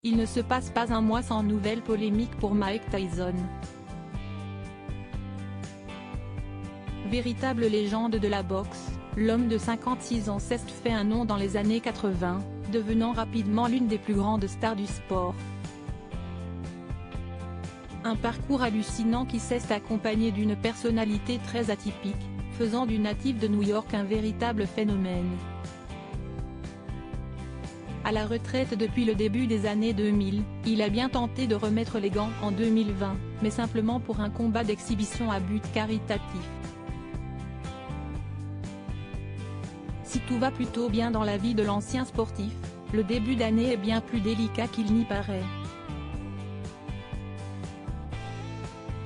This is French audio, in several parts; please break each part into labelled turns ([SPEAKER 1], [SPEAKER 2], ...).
[SPEAKER 1] il ne se passe pas un mois sans nouvelle polémique pour Mike Tyson. Véritable légende de la boxe, l'homme de 56 ans s'est fait un nom dans les années 80, devenant rapidement l'une des plus grandes stars du sport. Un parcours hallucinant qui s'est accompagné d'une personnalité très atypique, faisant du natif de New York un véritable phénomène. À la retraite depuis le début des années 2000, il a bien tenté de remettre les gants en 2020, mais simplement pour un combat d'exhibition à but caritatif. Si tout va plutôt bien dans la vie de l'ancien sportif, le début d'année est bien plus délicat qu'il n'y paraît.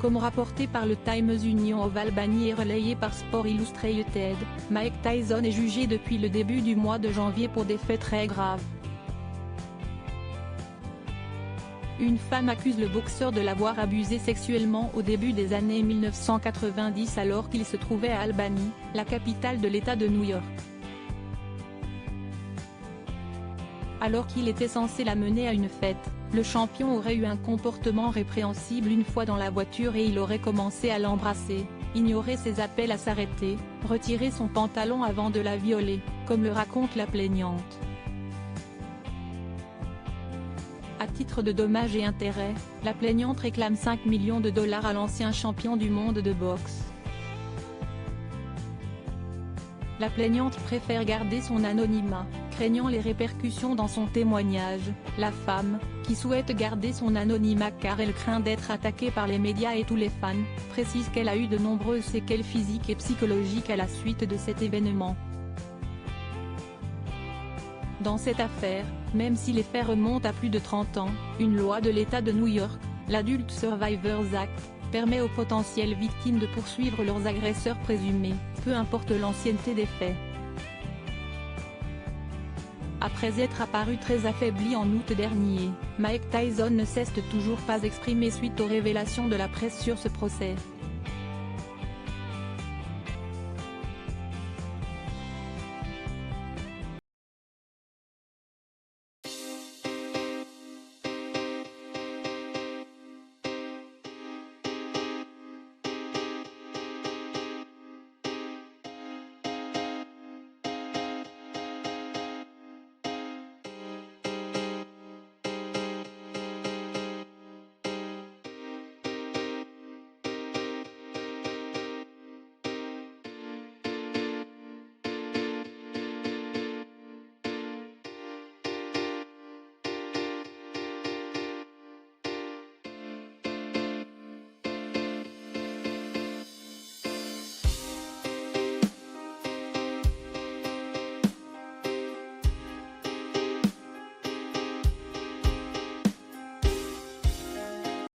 [SPEAKER 1] Comme rapporté par le Times Union of Albany et relayé par Sport Illustrated, Mike Tyson est jugé depuis le début du mois de janvier pour des faits très graves. Une femme accuse le boxeur de l'avoir abusé sexuellement au début des années 1990 alors qu'il se trouvait à Albany, la capitale de l'État de New York. Alors qu'il était censé la mener à une fête, le champion aurait eu un comportement répréhensible une fois dans la voiture et il aurait commencé à l'embrasser, ignorer ses appels à s'arrêter, retirer son pantalon avant de la violer, comme le raconte la plaignante. À titre de dommages et intérêts, la plaignante réclame 5 millions de dollars à l'ancien champion du monde de boxe. La plaignante préfère garder son anonymat, craignant les répercussions dans son témoignage. La femme, qui souhaite garder son anonymat car elle craint d'être attaquée par les médias et tous les fans, précise qu'elle a eu de nombreuses séquelles physiques et psychologiques à la suite de cet événement. Dans cette affaire, même si les faits remontent à plus de 30 ans, une loi de l'État de New York, l'Adult Survivors Act, permet aux potentielles victimes de poursuivre leurs agresseurs présumés, peu importe l'ancienneté des faits. Après être apparu très affaibli en août dernier, Mike Tyson ne s'est toujours pas exprimé suite aux révélations de la presse sur ce procès.